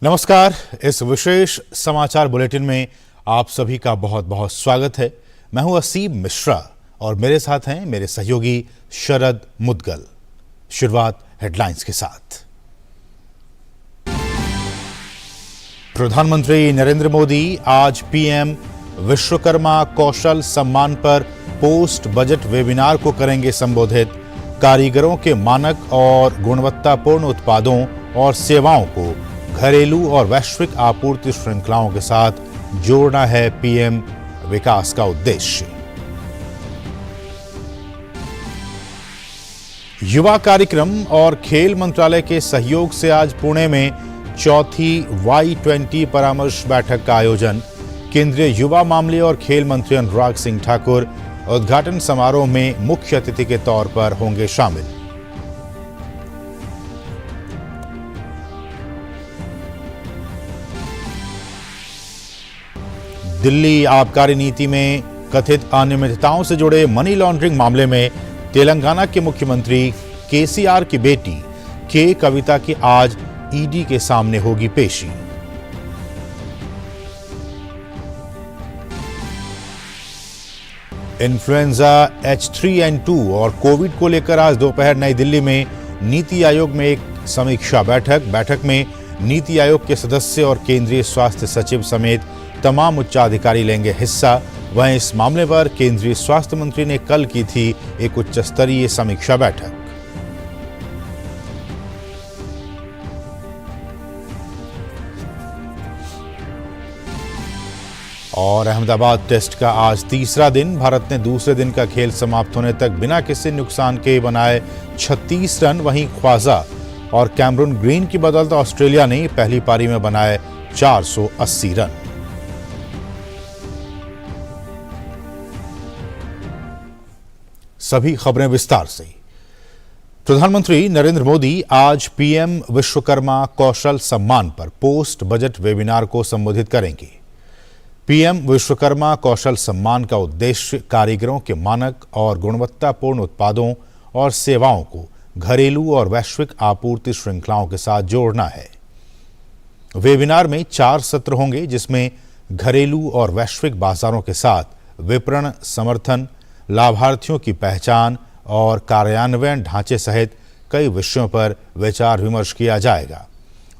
नमस्कार। इस विशेष समाचार बुलेटिन में आप सभी का बहुत बहुत स्वागत है। मैं हूं असीम मिश्रा और मेरे साथ हैं मेरे सहयोगी शरद मुदगल। शुरुआत हेडलाइंस के साथ। प्रधानमंत्री नरेंद्र मोदी आज पीएम विश्वकर्मा कौशल सम्मान पर पोस्ट बजट वेबिनार को करेंगे संबोधित। कारीगरों के मानक और गुणवत्तापूर्ण उत्पादों और सेवाओं को घरेलू और वैश्विक आपूर्ति श्रृंखलाओं के साथ जोड़ना है पीएम विकास का उद्देश्य। युवा कार्यक्रम और खेल मंत्रालय के सहयोग से आज पुणे में चौथी Y20 परामर्श बैठक का आयोजन। केंद्रीय युवा मामले और खेल मंत्री अनुराग सिंह ठाकुर उद्घाटन समारोह में मुख्य अतिथि के तौर पर होंगे शामिल। दिल्ली आबकारी नीति में कथित अनियमितताओं से जुड़े मनी लॉन्ड्रिंग मामले में तेलंगाना के मुख्यमंत्री केसीआर की बेटी के कविता की आज ईडी के सामने होगी पेशी। इन्फ्लुएंजा H3N2 और कोविड को लेकर आज दोपहर नई दिल्ली में नीति आयोग में एक समीक्षा बैठक में नीति आयोग के सदस्य और केंद्रीय स्वास्थ्य सचिव समेत तमाम उच्चाधिकारी लेंगे हिस्सा। वहीं इस मामले पर केंद्रीय स्वास्थ्य मंत्री ने कल की थी एक उच्च स्तरीय समीक्षा बैठक। और अहमदाबाद टेस्ट का आज तीसरा दिन। भारत ने दूसरे दिन का खेल समाप्त होने तक बिना किसी नुकसान के बनाए 36 रन। वहीं ख्वाजा और कैमरून ग्रीन की बदौलत ऑस्ट्रेलिया ने पहली पारी में बनाए 480 रन। सभी खबरें विस्तार से। प्रधानमंत्री नरेंद्र मोदी आज पीएम विश्वकर्मा कौशल सम्मान पर पोस्ट बजट वेबिनार को संबोधित करेंगे। पीएम विश्वकर्मा कौशल सम्मान का उद्देश्य कारीगरों के मानक और गुणवत्तापूर्ण उत्पादों और सेवाओं को घरेलू और वैश्विक आपूर्ति श्रृंखलाओं के साथ जोड़ना है। वेबिनार में 4 सत्र होंगे, जिसमें घरेलू और वैश्विक बाजारों के साथ विपणन समर्थन, लाभार्थियों की पहचान और कार्यान्वयन ढांचे सहित कई विषयों पर विचार विमर्श किया जाएगा।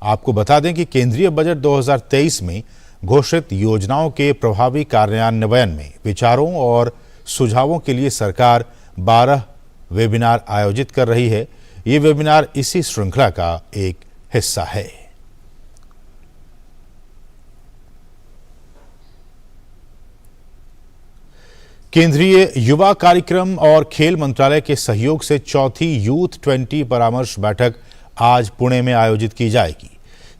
आपको बता दें कि केंद्रीय बजट 2023 में घोषित योजनाओं के प्रभावी कार्यान्वयन में विचारों और सुझावों के लिए सरकार 12 वेबिनार आयोजित कर रही है। ये वेबिनार इसी श्रृंखला का एक हिस्सा है। केंद्रीय युवा कार्यक्रम और खेल मंत्रालय के सहयोग से चौथी यूथ 20 परामर्श बैठक आज पुणे में आयोजित की जाएगी।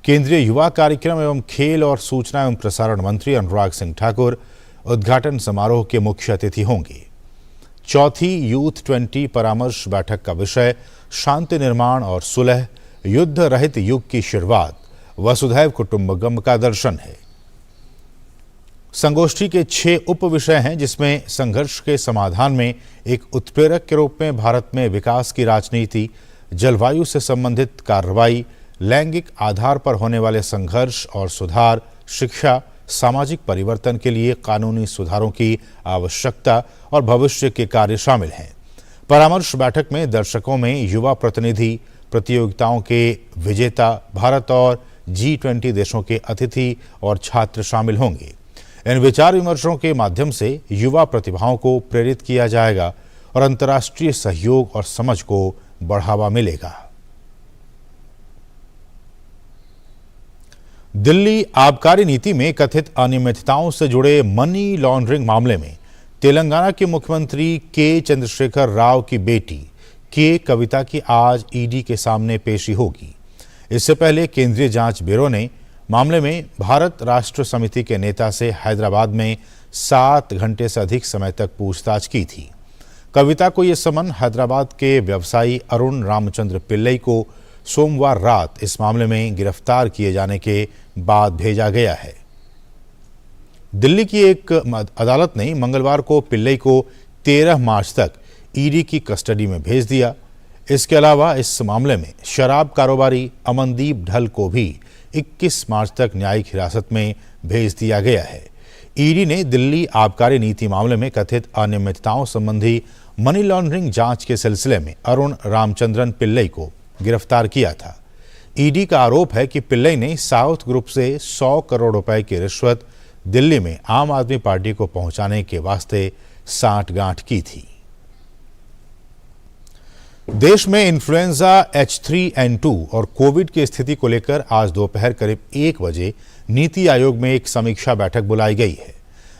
केंद्रीय युवा कार्यक्रम एवं खेल और सूचना एवं प्रसारण मंत्री अनुराग सिंह ठाकुर उद्घाटन समारोह के मुख्य अतिथि होंगे। चौथी यूथ 20 परामर्श बैठक का विषय शांति निर्माण और सुलह, युद्ध रहित युग की शुरुआत, वसुधैव कुटुंबकम का दर्शन है। संगोष्ठी के 6 उप विषय हैं, जिसमें संघर्ष के समाधान में एक उत्प्रेरक के रूप में भारत में विकास की राजनीति, जलवायु से संबंधित कार्रवाई, लैंगिक आधार पर होने वाले संघर्ष और सुधार, शिक्षा, सामाजिक परिवर्तन के लिए कानूनी सुधारों की आवश्यकता और भविष्य के कार्य शामिल हैं। परामर्श बैठक में दर्शकों में युवा प्रतिनिधि, प्रतियोगिताओं के विजेता, भारत और G20 देशों के अतिथि और छात्र शामिल होंगे। इन विचार विमर्शों के माध्यम से युवा प्रतिभाओं को प्रेरित किया जाएगा और अंतर्राष्ट्रीय सहयोग और समझ को बढ़ावा मिलेगा। दिल्ली आबकारी नीति में कथित अनियमितताओं से जुड़े मनी लॉन्ड्रिंग मामले में तेलंगाना के मुख्यमंत्री के चंद्रशेखर राव की बेटी के कविता की आज ईडी के सामने पेशी होगी। इससे पहले केंद्रीय जांच ब्यूरो ने मामले में भारत राष्ट्र समिति के नेता से हैदराबाद में 7 घंटे से अधिक समय तक पूछताछ की थी। कविता को यह समन हैदराबाद के व्यवसायी अरुण रामचंद्र पिल्लई को सोमवार रात इस मामले में गिरफ्तार किए जाने के बाद भेजा गया है। दिल्ली की एक अदालत ने मंगलवार को पिल्लई को 13 मार्च तक ईडी की कस्टडी में भेज दिया। इसके अलावा इस मामले में शराब कारोबारी अमनदीप ढल को भी 21 मार्च तक न्यायिक हिरासत में भेज दिया गया है। ईडी ने दिल्ली आबकारी नीति मामले में कथित अनियमितताओं संबंधी मनी लॉन्ड्रिंग जांच के सिलसिले में अरुण रामचंद्रन पिल्लई को गिरफ्तार किया था। ईडी का आरोप है कि पिल्लई ने साउथ ग्रुप से 100 करोड़ रुपए की रिश्वत दिल्ली में आम आदमी पार्टी को पहुंचाने के वास्ते सांठगांठ की थी। देश में इन्फ्लुएंजा H3N2 और कोविड की स्थिति को लेकर आज दोपहर करीब 1 बजे नीति आयोग में एक समीक्षा बैठक बुलाई गई है।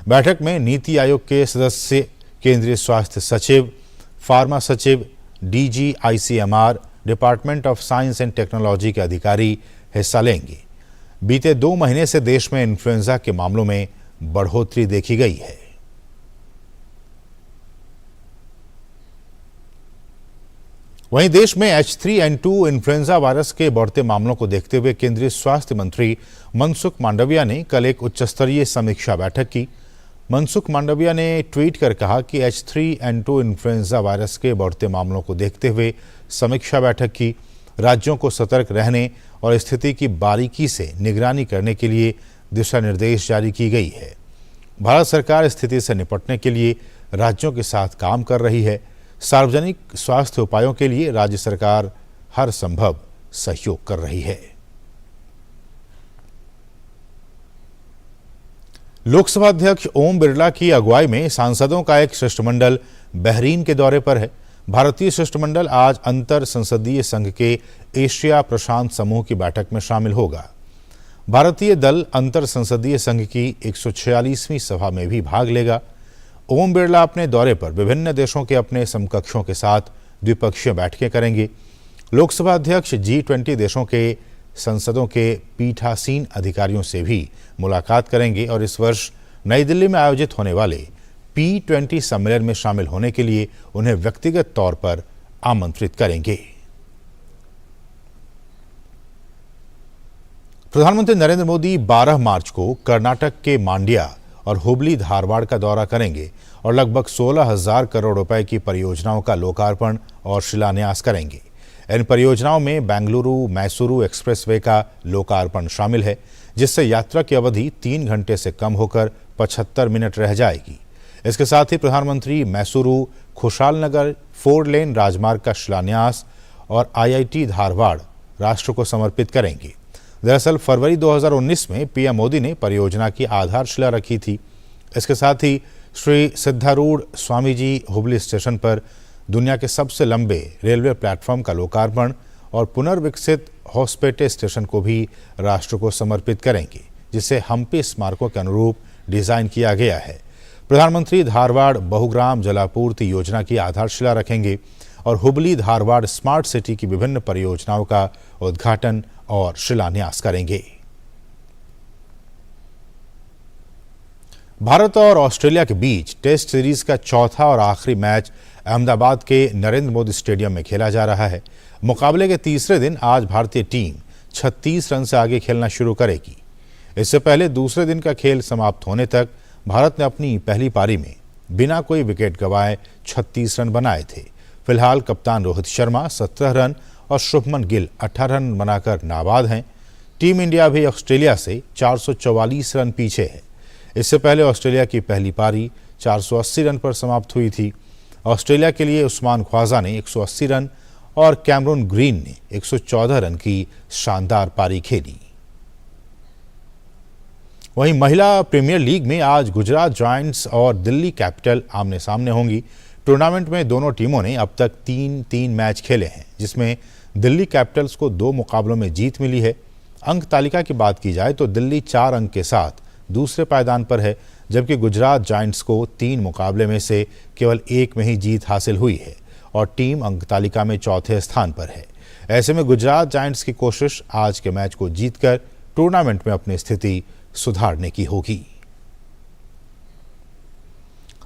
बैठक में नीति आयोग के सदस्य, केंद्रीय स्वास्थ्य सचिव, फार्मा सचिव, DG ICMR, department of science and technology के अधिकारी हिस्सा लेंगे। बीते 2 महीने से देश में इन्फ्लुएंजा के मामलों में बढ़ोतरी देखी गई है। वहीं देश में H3N2 इन्फ्लुएंजा वायरस के बढ़ते मामलों को देखते हुए केंद्रीय स्वास्थ्य मंत्री मनसुख मांडविया ने कल एक उच्चस्तरीय समीक्षा बैठक की। मनसुख मांडविया ने ट्वीट कर कहा कि H3N2 इन्फ्लुएंजा वायरस के बढ़ते मामलों को देखते हुए समीक्षा बैठक की, राज्यों को सतर्क रहने और स्थिति की बारीकी से निगरानी करने के लिए दिशा निर्देश जारी की गई है। भारत सरकार स्थिति से निपटने के लिए राज्यों के साथ काम कर रही है। सार्वजनिक स्वास्थ्य उपायों के लिए राज्य सरकार हर संभव सहयोग कर रही है। लोकसभा अध्यक्ष ओम बिरला की अगुवाई में सांसदों का एक शिष्टमंडल बहरीन के दौरे पर है। भारतीय शिष्टमंडल आज अंतर संसदीय संघ के एशिया प्रशांत समूह की बैठक में शामिल होगा। भारतीय दल अंतर संसदीय संघ की 146वीं सभा में भी भाग लेगा। ओम बिरला अपने दौरे पर विभिन्न देशों के अपने समकक्षों के साथ द्विपक्षीय बैठकें करेंगे। लोकसभा अध्यक्ष G20 देशों के संसदों के पीठासीन अधिकारियों से भी मुलाकात करेंगे और इस वर्ष नई दिल्ली में आयोजित होने वाले P20 सम्मेलन में शामिल होने के लिए उन्हें व्यक्तिगत तौर पर आमंत्रित करेंगे। प्रधानमंत्री नरेंद्र मोदी 12 मार्च को कर्नाटक के मांड्या और हुबली धारवाड़ का दौरा करेंगे और लगभग 16,000 करोड़ रुपए की परियोजनाओं का लोकार्पण और शिलान्यास करेंगे। इन परियोजनाओं में बेंगलुरु मैसूरू एक्सप्रेसवे का लोकार्पण शामिल है, जिससे यात्रा की अवधि 3 घंटे से कम होकर 75 मिनट रह जाएगी। इसके साथ ही प्रधानमंत्री मैसूरू खुशालनगर 4 लेन राजमार्ग का शिलान्यास और IIT धारवाड़ राष्ट्र को समर्पित करेंगे। दरअसल फरवरी 2019 में PM मोदी ने परियोजना की आधारशिला रखी थी। इसके साथ ही श्री सिद्धारूढ़ स्वामी जी हुबली स्टेशन पर दुनिया के सबसे लंबे रेलवे प्लेटफॉर्म का लोकार्पण और पुनर्विकसित होसपेटे स्टेशन को भी राष्ट्र को समर्पित करेंगे, जिसे हम्पी स्मारकों के अनुरूप डिजाइन किया गया है। प्रधानमंत्री धारवाड़ बहुग्राम जलापूर्ति योजना की आधारशिला रखेंगे और हुबली धारवाड़ स्मार्ट सिटी की विभिन्न परियोजनाओं का उद्घाटन और शिलान्यास करेंगे। भारत और ऑस्ट्रेलिया के बीच टेस्ट सीरीज का चौथा और आखिरी मैच अहमदाबाद के नरेंद्र मोदी स्टेडियम में खेला जा रहा है। मुकाबले के तीसरे दिन आज भारतीय टीम 36 रन से आगे खेलना शुरू करेगी। इससे पहले दूसरे दिन का खेल समाप्त होने तक भारत ने अपनी पहली पारी में बिना कोई विकेट गंवाए 36 रन बनाए थे। फिलहाल कप्तान रोहित शर्मा 17 रन और शुभमन गिल 18 रन बनाकर नाबाद हैं। टीम इंडिया भी ऑस्ट्रेलिया से 444 रन पीछे है। इससे पहले ऑस्ट्रेलिया की पहली पारी 480 रन पर समाप्त हुई थी। ऑस्ट्रेलिया के लिए उस्मान ख्वाजा ने 180 रन और कैमरून ग्रीन ने 114 रन की शानदार पारी खेली। वहीं महिला प्रीमियर लीग में आज गुजरात जायंट्स और दिल्ली कैपिटल आमने सामने होंगी। टूर्नामेंट में दोनों टीमों ने अब तक 3-3 मैच खेले हैं, जिसमें दिल्ली कैपिटल्स को 2 मुकाबलों में जीत मिली है। अंक तालिका की बात की जाए तो दिल्ली 4 अंक के साथ दूसरे पायदान पर है, जबकि गुजरात जायंट्स को 3 मुकाबले में से केवल 1 में ही जीत हासिल हुई है और टीम अंक तालिका में चौथे स्थान पर है। ऐसे में गुजरात जायंट्स की कोशिश आज के मैच को जीतकर टूर्नामेंट में अपनी स्थिति सुधारने की होगी।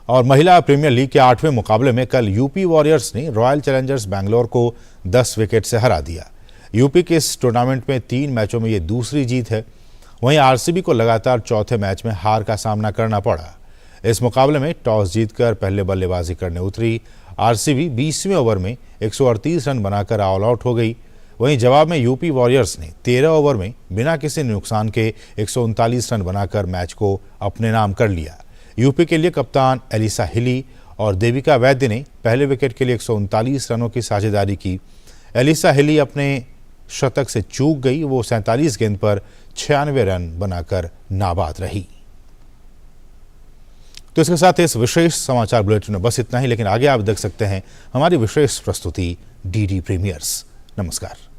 और महिला प्रीमियर लीग के 8वें मुकाबले में कल यूपी वॉरियर्स ने रॉयल चैलेंजर्स बैंगलोर को 10 विकेट से हरा दिया। यूपी के इस टूर्नामेंट में 3 मैचों में ये दूसरी जीत है। वहीं आरसीबी को लगातार चौथे मैच में हार का सामना करना पड़ा। इस मुकाबले में टॉस जीतकर पहले बल्लेबाजी करने उतरी आरसीबी 20वें ओवर में 138 रन बनाकर ऑल आउट हो गई। वहीं जवाब में यूपी वॉरियर्स ने 13 ओवर में बिना किसी नुकसान के 139 रन बनाकर मैच को अपने नाम कर लिया। यूपी के लिए कप्तान एलिसा हिली और देविका वैद्य ने पहले विकेट के लिए 139 रनों की साझेदारी की। एलिसा हिली अपने शतक से चूक गई, वो 47 गेंद पर 96 रन बनाकर नाबाद रही। तो इसके साथ इस विशेष समाचार बुलेटिन में बस इतना ही, लेकिन आगे आप देख सकते हैं हमारी विशेष प्रस्तुति डीडी प्रीमियर्स। नमस्कार।